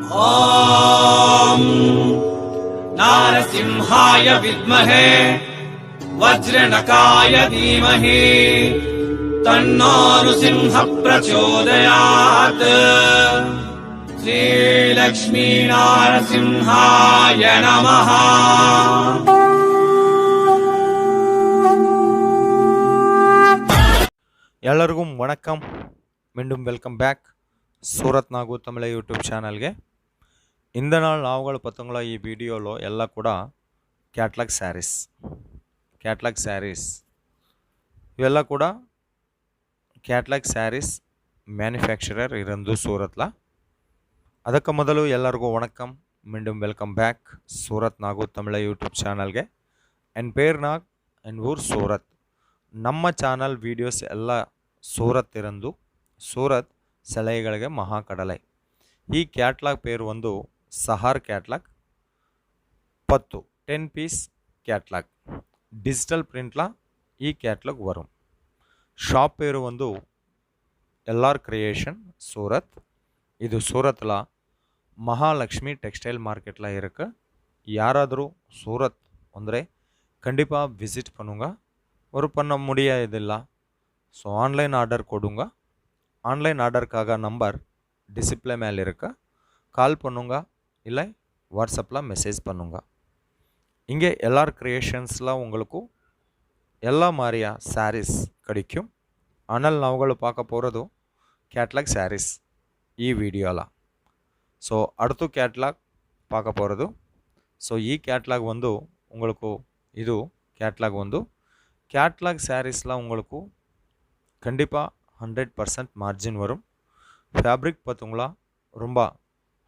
ॐ नारसिंहाय विद्महे वज्रनकाय धीमहि तन्नो नृसिंहः प्रचोदयात्। श्रीलक्ष्मी नारसिंहाय नमः। ಎಲ್ಲರಿಗೂ ವಣಕಂ மீண்டும் வெல்கம் பேக் சூரத் நாகு தமிழ யூடியூப் ఛానల్ಗೆ இந்த நாள் நாவுಗಳು பார்த்தங்களா ಈ ವಿಡಿಯೋలో ಎಲ್ಲ ಕೂಡ ಕ್ಯಾಟ್ಲಾಗ್ ಸ್ಯಾರೀಸ್ ಇವೆಲ್ಲ ಕೂಡ ಕ್ಯಾಟ್ಲಾಗ್ ಸ್ಯಾರೀಸ್ ಮ್ಯಾನುಫ್ಯಾಕ್ಚರರ್ ಇರಂದು ಸೂರತ್ಲ. ಅದಕ್ಕೆ ಮೊದಲು ಎಲ್ಲರಿಗೂ ವಣಕಂ மீண்டும் வெல்கம் பேக் சூரத் நாகு தமிழ யூடியூப் ఛానಲ್ಗೆ. என் பேர் நாக், என் ஊர் சூரத். ನಮ್ಮ ಚಾನಲ್ ವೀಡಿಯೋಸ್ ಎಲ್ಲ ಸೂರತ್ ಇರಂದು ಸೂರತ್ ಸಲಹೆಗಳಿಗೆ ಮಹಾಕಡಲೆ. ಈ ಕ್ಯಾಟ್ಲಾಗ್ ಪೇರು ಒಂದು ಸಹಾರ್ ಕ್ಯಾಟ್ಲಾಗ್ 10 ಪೀಸ್ ಕ್ಯಾಟ್ಲಾಗ್ டிஜிட்டல் பிரிண்ட்ல ಈ ಕ್ಯಾಟ್ಲಾಗ್ வரும். ஷாப் பேரு வந்து எல்ஆர் கிரியேஷன் சூரத். இது சூரத்தில் மகாலட்சுமி டெக்ஸ்டைல் மார்க்கெட்டில் இருக்குது. யாராದರೂ சூரத் ಅಂದರೆ கண்டிப்பாக விசிட் பண்ணுங்க. ஒரு பண்ண முடியாதில்ல, ஸோ ஆன்லைன் ஆர்டர் கொடுங்க. ஆன்லைன் ஆர்டருக்காக நம்பர் டிஸ்பிளே மேலே இருக்கு, கால் பண்ணுங்க இல்லை வாட்ஸ்அப்பில் மெசேஜ் பண்ணுங்க. இங்கே எல்ஆர் கிரியேஷன்ஸில் உங்களுக்கு எல்லா மாதிரியா சாரீஸ் கிடைக்கும். ஆனால் நாங்கள் பார்க்க போகிறது கேட்லாக் சாரீஸ் ಈ ವಿಡಿಯೋல. ஸோ அடுத்து கேட்லாக் பார்க்க போகிறது. ஸோ ಈ கேட்லாக் வந்து உங்களுக்கு இது கேட்லாக் வந்து கேட்லாக் சாரீஸில் உங்களுக்கு கண்டிப்பாக 100% மார்ஜின் வரும். ஃபேப்ரிக் பார்த்துங்களா ரொம்ப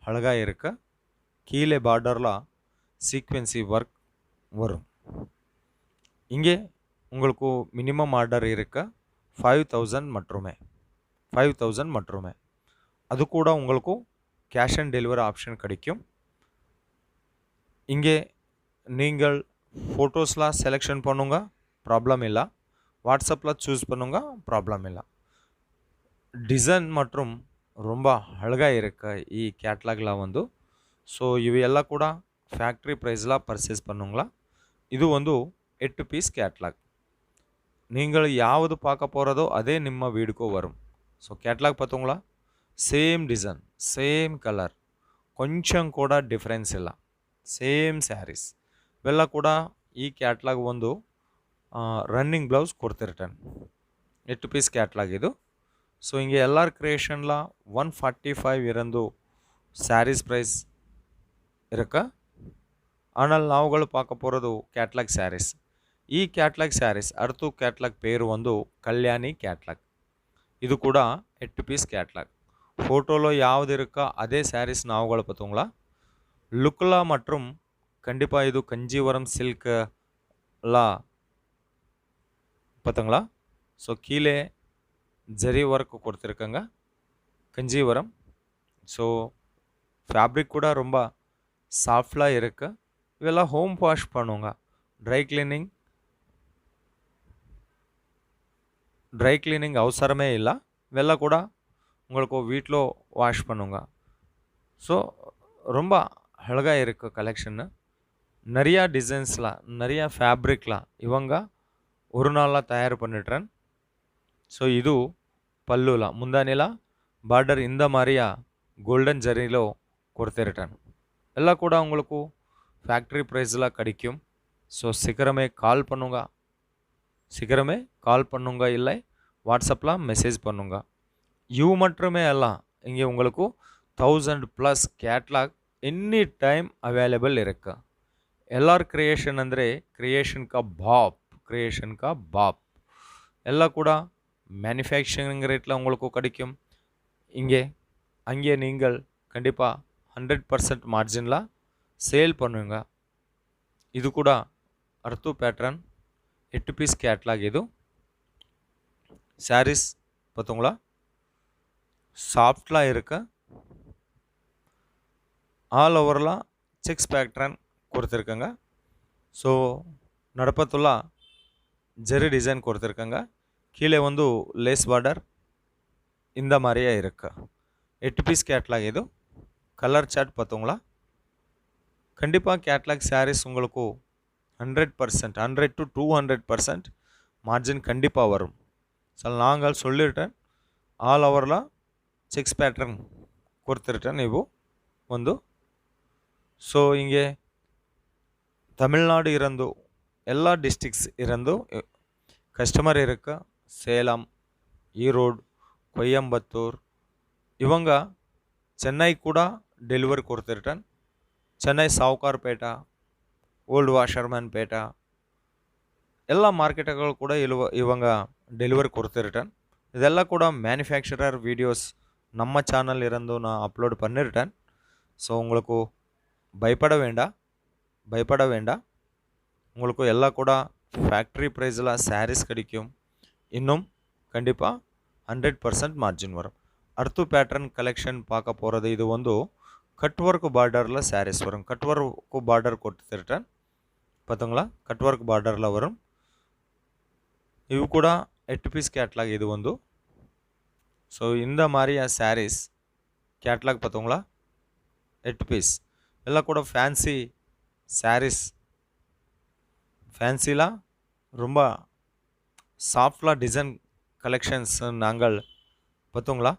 அழகாக இருக்கு. கீழே பார்டரில் சீக்வென்சி ஒர்க் வரும். இங்கே உங்களுக்கு மினிமம் ஆர்டர் இருக்கு 5000 மட்டுமே. அது கூட உங்களுக்கு கேஷ் ஆன் டெலிவரி ஆப்ஷன் கிடைக்கும். இங்கே நீங்கள் ஃபோட்டோஸ்லாம் செலெக்ஷன் பண்ணுங்க, ப்ராப்ளம் இல்லை. வாட்ஸ்அப்பில் சூஸ் பண்ணுங்க, ப்ராப்ளம் இல்லை. டிசைன் மற்றும் ரொம்ப அழகாக இருக்கு ಈ கேட்லாகில் வந்து. ஸோ ಇವು ಎಲ್ಲ ಕೂಡ ಫ್ಯಾಕ್ಟ್ರಿ ಪ್ರೈಸ್ல ಪರ್ಚೇಸ್ பண்ணுங்களா. இது வந்து 8 பீஸ் கேட்லாக். நீங்கள் ಯಾವುದು பார்க்க போகிறதோ அதே ನಿಮ್ಮ வீடுக்கு வரும். ஸோ கேட்லாக் பார்த்தீங்களா, ಸೇಮ್ ಡಿಸೈನ್, ಸೇಮ್ ಕಲರ್, ಕೊಂಚಂ ಕೂಡ ಡಿಫ್ರೆನ್ಸ್ ಇಲ್ಲ, ಸೇಮ್ ಸ್ಯಾರೀಸ್. ಇವೆಲ್ಲ ಕೂಡ ಈ ಕ್ಯಾಟ್ಲಾಗ್ ಒಂದು ರನ್ನಿಂಗ್ ಬ್ಲೌಸ್ ಕೊಡ್ತಿರ್ತಾನೆ. 8 ಪೀಸ್ ಕ್ಯಾಟ್ಲಾಗ್ ಇದು. ஸோ இங்கே எல்ஆர் கிரியேஷனில் 145 இருந்து சாரீஸ் ப்ரைஸ் இருக்கு. ஆனால் நாவுಗಳು பார்க்க போகிறது கேட்லாக் சாரீஸ். ಈ ಕ್ಯಾಟ್ಲಾಗ್ ಸ್ಯಾರೀಸ್ அடுத்து ಕ್ಯಾಟ್ಲಾಗ್ பேர் வந்து கல்யாணி ಕ್ಯಾಟ್ಲಾಗ್. இது கூட 8 பீஸ் ಕ್ಯಾಟ್ಲಾಗ್. ஃபோட்டோவில் யாவது இருக்கா அதே சாரீஸ் நாவுಗಳು பார்த்தீங்களா. லுக்கில் மற்றும் கண்டிப்பாக இது கஞ்சிவரம் சில்க்லாம் பார்த்தீங்களா. ஸோ கீழே ஜரி ஒர்க் கொடுத்துருக்கங்க, கஞ்சிவரம். ஸோ ஃபேப்ரிக் கூட ரொம்ப சாஃப்டாக இருக்குது. இவெல்லாம் ஹோம் வாஷ் பண்ணுங்க, ட்ரை கிளீனிங் அவசரமே இல்லை. இவெல்லாம் கூட உங்களுக்கு வீட்டில் வாஷ் பண்ணுங்க. ஸோ ரொம்ப அழகாக இருக்குது கலெக்ஷன்னு. நிறையா டிசைன்ஸில் நிறையா ஃபேப்ரிக்லாம் இவங்க ஒரு நாளில் தயார் பண்ணிடுறேன். ஸோ இது பல்லுல முந்தானில பார்டர் இந்த மாதிரியா கோல்டன் ஜரியில் கொடுத்துருட்டேன். எல்லாம் கூட உங்களுக்கு ஃபேக்ட்ரி ப்ரைஸில் கிடைக்கும். ஸோ சீக்கிரமே கால் பண்ணுங்க இல்லை வாட்ஸ்அப்பில் மெசேஜ் பண்ணுங்க. இவு மட்டுமே எல்லாம் இங்கே உங்களுக்கு 1000+ கேட்லாக் எனி டைம் அவைலபிள் இருக்கு. எல்ஆர் கிரியேஷன் ಅಂದರೆ ಕ್ರಿಯೇಷನ್ ಕಾ ಬಾಪ್ ಎಲ್ಲ ಕೂಡ மேனுஃபேக்சரிங் ரேட்டில் உங்களுக்கு கிடைக்கும். அங்கே நீங்கள் கண்டிப்பாக 100% மார்ஜினில் சேல் பண்ணுங்க. இது கூட அர்த்து பேட்டர்ன் 8 பீஸ் கேட்லாக். இது சாரீஸ் பார்த்தீங்களா, சாஃப்ட்லாம் இருக்கு. ஆல் ஓவர்லாம் செக்ஸ் பேட்டர்ன் கொடுத்துருக்கங்க. ஸோ நடப்பத்துள்ள ஜெரி டிசைன் கொடுத்துருக்கங்க. கீழே வந்து லேஸ் பார்டர் இந்த மாதிரியே இருக்கு. 8 பீஸ் கேட்லாக். ಇದು கலர் சார்ட் பார்த்தோங்களா? கண்டிப்பாக கேட்லாக் சாரீஸ் உங்களுக்கு 100% 100 to 200% மார்ஜின் கண்டிப்பாக வரும். ನಾಂಗಳು சொல்லிட்டேன் ಆಲ್ ಓವರ್ಲ ಚೆಕ್ಸ್ ಪ್ಯಾಟ್ರನ್ ಕೊಡ್ತಿರ್ತಾರೆ ನೀವು ಒಂದು. ಸೊ ಹಿಂಗೆ ತಮಿಳ್ನಾಡು ಇರಂದು ಎಲ್ಲ ಡಿಸ್ಟ್ರಿಕ್ಸ್ ಇರಂದು ಕಸ್ಟಮರ್ ಇರಕ್ಕೆ ಸೇಲಂ, ಈರೋಡ್, ಕೊಯ್ಯಂಬತ್ತೂರ್ ಇವಂಗ ಚೆನ್ನೈ ಕೂಡ ಡೆಲಿವರಿ ಕೊಡ್ತಿರ್ತಾನೆ. ಚೆನ್ನೈ ಸಾವುಕಾರ್ಪೇಟ, ಓಲ್ಡ್ ವಾಷರ್ಮನ್ ಪೇಟ ಎಲ್ಲ ಮಾರ್ಕೆಟ್ಗಳು ಕೂಡ ಇವಂಗ ಡೆಲಿವರಿ ಕೊಡ್ತಿರ್ತಾನೆ. இதெல்லாம் கூட மேனுஃபேக்சரர் வீடியோஸ் நம்ம சேனல் இருந்து நான் அப்லோட் பண்ணிருட்டேன். ஸோ உங்களுக்கு பயப்பட வேண்டாம். உங்களுக்கு எல்லாம் கூட ஃபேக்ட்ரி ப்ரைஸில் சாரீஸ் கிடைக்கும். இன்னும் கண்டிப்பாக 100% மார்ஜின் வரும். அடுத்து பேட்டர்ன் கலெக்ஷன் பார்க்க போகிறது இது வந்து கட் ஒர்க் பார்டரில் சாரீஸ் வரும். கட் ஒர்க் பார்டர் கொடுத்துருட்டேன் பார்த்தீங்களா? கட் ஒர்க் பார்டரில் வரும். ಇವು ಕೂಡ 8 ಪೀಸ್ ಕ್ಯಾಟ್ಲಾಗ್ ಇದು ಒಂದು. ஸோ இந்த மாதிரியா சாரீஸ் கேட்லாக் பார்த்தோங்களா? 8 பீஸ் எல்லாம் கூட ஃபேன்சி சாரீஸ். ஃபேன்சிலாம் ரொம்ப சாஃப்ட்லாம் டிசைன் கலெக்ஷன்ஸ் நாங்கள் பார்த்தோங்களா?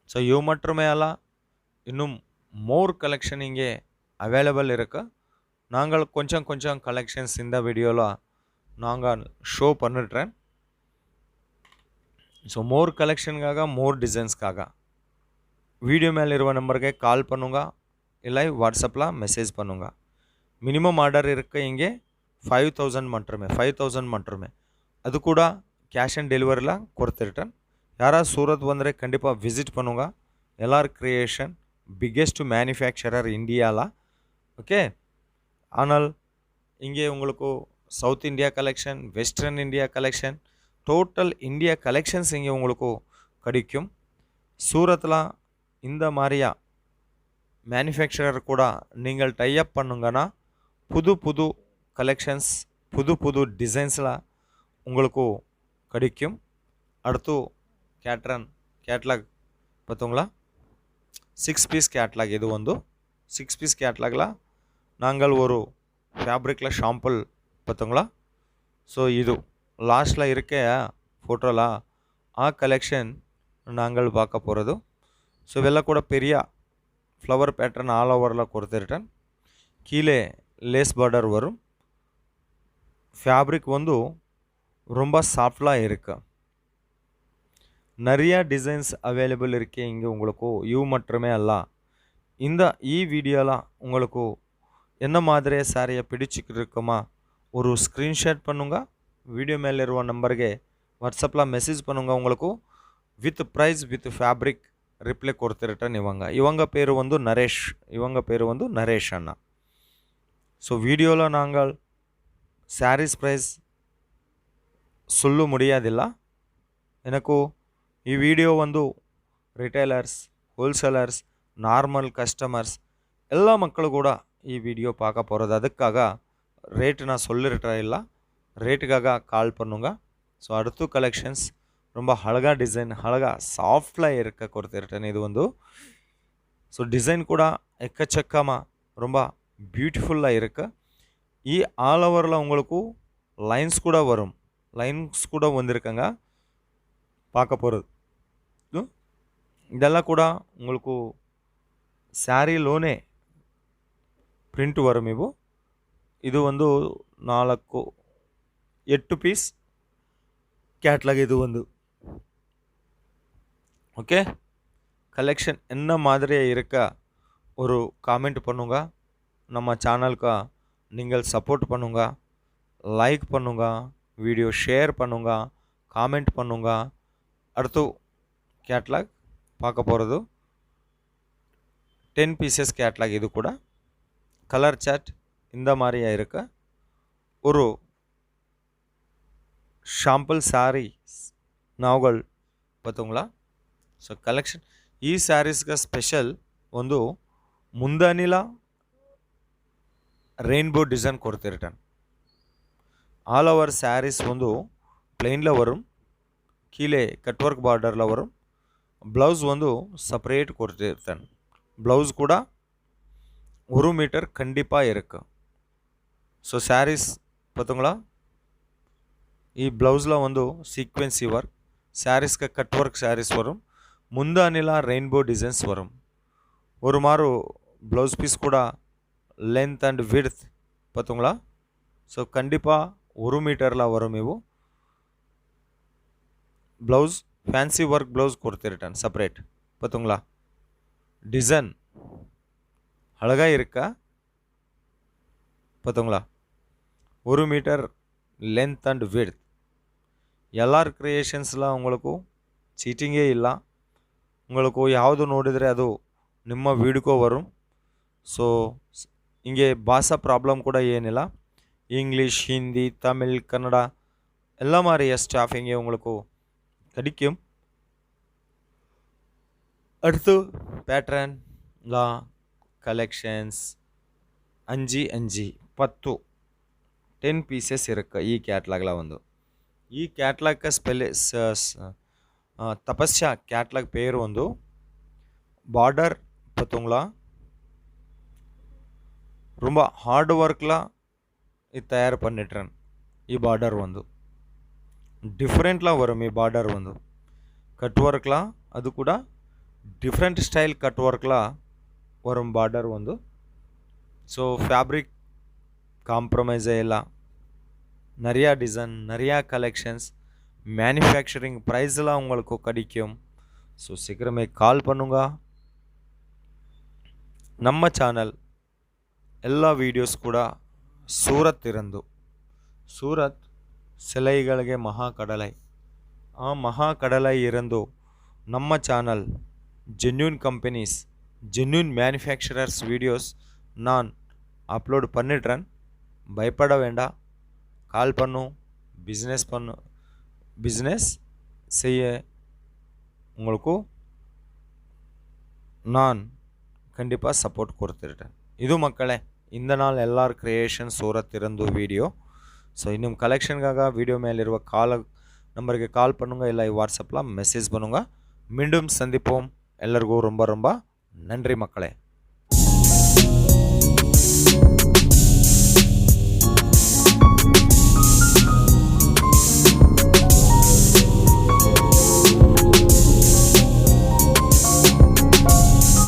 ஸோ ಇವು மட்டுமே ಅಲ್ಲ, இன்னும் மோர் கலெக்ஷன் இங்கே அவைலபிள் இருக்கு. நாங்கள் கொஞ்சம் கலெக்ஷன்ஸ் இந்த வீடியோவில் நாங்கள் ஷோ பண்ணிடுறேன். ஸோ மோர் கலெக்ஷனுக்காக மோர் டிசைன்ஸ்க்காக வீடியோ மேலே இருவ நம்பருக்கு கால் பண்ணுங்க, இல்லை வாட்ஸ்அப்பில் மெசேஜ் பண்ணுங்க. மினிமம் ஆர்டர் இருக்க இங்கே 5000 மட்டுமே. அது கூட கேஷ் ஆன் டெலிவரியில் கொடுத்துருட்டேன். யாராவது சூரத் வந்துட்டு கண்டிப்பாக விசிட் பண்ணுங்க. எல்ஆர் கிரியேஷன் பிக்கெஸ்ட் மேனுஃபேக்சரர் இந்தியாவில். ஓகே, ஆனால் இங்கே உங்களுக்கு south India collection, western India collection, total India collections இங்கே உங்களுக்கு கிடைக்கும். சூரத்தில் இந்த மாதிரியா மேனுஃபேக்சரர் கூட நீங்கள் டைஅப் பண்ணுங்கன்னா புது கலெக்ஷன்ஸ், புது டிசைன்ஸில் உங்களுக்கு கிடைக்கும். அடுத்து கேட்லாக் பார்த்தோங்களா? 6 பீஸ் கேட்லாக் இது வந்து. 6 பீஸ் கேட்லாகில் நாங்கள் ஒரு ஃபேப்ரிக்கில் ஷாம்பிள் பார்த்தோங்களா? ஸோ இது லாஸ்ட்டில் இருக்க ஃபோட்டோவில் ஆ கலெக்ஷன் நாங்கள் பார்க்க போகிறது. ஸோ இವೆಲ್ಲ கூட பெரிய ஃப்ளவர் பேட்டர்ன் ஆல் ஓவரில் கொடுத்துருட்டேன். கீழே லேஸ் பார்டர் வரும். ஃபேப்ரிக் வந்து ரொம்ப சாஃப்டாக இருக்கு. நிறைய டிசைன்ஸ் அவைலபிள் இருக்கு இங்கே உங்களுக்கு. இவு மட்டுமே அல்ல, இந்த வீடியோவில் உங்களுக்கு என்ன மாதிரி சாரியை பிடிச்சிக்கிட்டு இருக்குமா ஒரு ஸ்க்ரீன்ஷாட் பண்ணுங்க. வீடியோ மேலே இருவ நம்பருக்கு வாட்ஸ்அப்பில் மெசேஜ் பண்ணுங்க. உங்களுக்கு with price with fabric reply கொடுத்துருட்டேன். இவங்க பேர் வந்து நரேஷ் அண்ணா. ஸோ வீடியோவில் நாங்கள் சாரீஸ் ப்ரைஸ் சொல்ல முடியாதில்ல. எனக்கு வீடியோ வந்து ರಿಟೇಲರ್ಸ್, ಹೋಲ್ಸೇಲರ್ಸ್, ನಾರ್ಮಲ್ ಕಸ್ಟಮರ್ಸ್ ಎಲ್ಲ ಮಕ್ಕಳು ಕೂಡ வீடியோ பார்க்க போகிறது. அதுக்காக ரேட்டு நான் சொல்லிருட்டா இல்லை, ரேட்டுக்காக கால் பண்ணுங்க. ஸோ அடுத்து கலெக்ஷன்ஸ் ரொம்ப அழகா டிசைன், அழகா சாஃப்டாக இருக்க கொடுத்துருட்டேன் இது வந்து. ஸோ டிசைன் கூட எக்கச்சக்கமாக ரொம்ப பியூட்டிஃபுல்லாக இருக்கு. ஆல் ஓவரில் உங்களுக்கு லைன்ஸ் கூட வரும். லைன்ஸ் கூட வந்திருக்காங்க பார்க்க போகிறது. இதெல்லாம் கூட உங்களுக்கு ಸ್ಯಾರಿಲೋನೇ ಪ್ರಿಂಟ್ ವரும். ಇದು ಒಂದು 8 ಪೀಸ್ கேட்லாக் இது வந்து. ஓகே, கலெக்ஷன் என்ன மாதிரியாக இருக்க ஒரு காமெண்ட் பண்ணுங்க. நம்ம சேனலுக்கு நீங்கள் சப்போர்ட் பண்ணுங்க, லைக் பண்ணுங்க, வீடியோ ஷேர் பண்ணுங்க, காமெண்ட் பண்ணுங்க. அடுத்து கேட்லாக் பார்க்க போகிறது 10 பீசஸ் கேட்லாக். இது கூட கலர் சார்ட் இந்த மாதிரியா இருக்க ஒரு ಶಾಂಪಲ್ ಸಾರಿ ನಾವುಗಳು பார்த்தீங்களா? ಸೊ ಕಲೆಕ್ಷನ್ ಈ ಸ್ಯಾರೀಸ್ಗೆ ಸ್ಪೆಷಲ್ ಒಂದು ಮುಂದಾನಿಲ ரெயின்போ டிசைன் கொடுத்துருட்டேன். ஆல் ஓவர் சாரீஸ் வந்து பிளெயினில் வரும், கீழே கட் ஒர்க் பார்டரில் வரும். ப்ளவுஸ் வந்து செப்பரேட் கொடுத்துருத்தேன். ப்ளவுஸ் கூட 1 மீட்டர் கண்டிப்பாக இருக்கு. ஸோ சாரீஸ் பார்த்தீங்களா, ಈ ಬ್ಲೌಸ್లో ಒಂದು ಸೀಕ್ವೆನ್ಸಿ ವರ್ಕ್, ಸ್ಯಾರೀಸ್ಗೆ ಕಟ್ ವರ್ಕ್ ಸ್ಯಾರೀಸ್ வரும், முந்தானிலா ரெயின்போ டிசைன்ஸ் வரும். ஒரு மாறு ப்ளவுஸ் பீஸ் கூட லென்த் அண்ட் விட்த் பார்த்தீங்களா. ஸோ கண்டிப்பாக 1 மீட்டரில் வரும். ಇವು ಬ್ಲೌಸ್ ಫ್ಯಾನ್ಸಿ ವರ್ಕ್ ಬ್ಲೌಸ್ ಕೊಡ್ತಿರ್ತಾನೆ ಸಪ್ರೇಟ್. பார்த்தீங்களா, டிசைன் அழகாக இருக்கா பார்த்தீங்களா. 1 மீட்டர் லென்த் அண்ட் விட்த். ಎಲ್ಲಾರ್ ಕ್ರಿಯೇಷನ್ಸ್ಲ உங்களுக்கு ಚೀಟಿಂಗೇ ಇಲ್ಲ. உங்களுக்கு ಯಾವುದು ನೋಡಿದರೆ ಅದು ನಿಮ್ಮ ವೀಡಿಯೋಗೆ வரும். ஸோ இங்கே பாஷா ப்ராப்ளம் கூட ஏனில்ல. இங்கிலீஷ், ஹிந்தி, தமிழ், கன்னடா எல்லா மாதிரியா ஸ்டாஃபிங்கே உங்களுக்கு கிடைக்கும். அடுத்து பேட்டர்ன் லா கலெக்ஷன்ஸ் 10 பீசஸ் இருக்கு ಈ கேட்லாகில் வந்து. ಈ கேட்லாக் தபஸ்யா கேட்லாக் பேர் வந்து பார்டர் பார்த்தீங்களா. ரொம்ப ஹார்ட் ஒர்க்லாம் இது தயார் பண்ணிட்டுறேன். ಈ ಬಾರ್ಡರ್ ಒಂದು ಡಿಫ್ರೆಂಟ್லாம் வரும். ಈ ಬಾರ್ಡರ್ ಒಂದು ಕಟ್ ವರ್ಕ್லாம் ಅದು ಕೂಡ ಡಿಫ್ರೆಂಟ್ ಸ್ಟೈಲ್ ಕಟ್ ವರ್ಕ್லாம் வரும் ಬಾರ್ಡರ್ ಒಂದು. ஸோ ஃபேப்ரிக் காம்ப்ரமைஸே இல்லை. நிறையா டிசைன், நிறையா கலெக்ஷன்ஸ், மேனுஃபேக்சரிங் ப்ரைஸ்லாம் உங்களுக்கு கிடைக்கும். ஸோ சீக்கிரமே கால் பண்ணுங்க. ನಮ್ಮ ಚಾನಲ್ ಎಲ್ಲ ವೀಡಿಯೋಸ್ ಕೂಡ ಸೂರತ್ ಇರಂದು. ಸೂರತ್ ಸಿಲೈಗಳಿಗೆ ಮಹಾಕಡಲೈ. ಆ ಮಹಾಕಡಲೈ ಇರಂದು ನಮ್ಮ channel genuine companies, genuine manufacturers videos நான் அப்லோட் பண்ணிடுறேன். பயப்பட வேண்டாம். கால் பண்ணும், பிஸ்னஸ் செய்ய உங்களுக்கு நான் கண்டிப்பாக சப்போர்ட் கொடுத்துருட்டேன். இது மக்களே இந்த நாள் எல்லார் கிரியேஷன் சூரத் இருந்து வீடியோ. ஸோ இன்னும் கலெக்ஷனுக்காக வீடியோ மேலிರುವ நம்பருக்கு கால் பண்ணுங்கள், இல்லை வாட்ஸ்அப்பில் மெசேஜ் பண்ணுங்கள். மீண்டும் சந்திப்போம். எல்லாருக்கும் ரொம்ப ரொம்ப நன்றி மக்களே.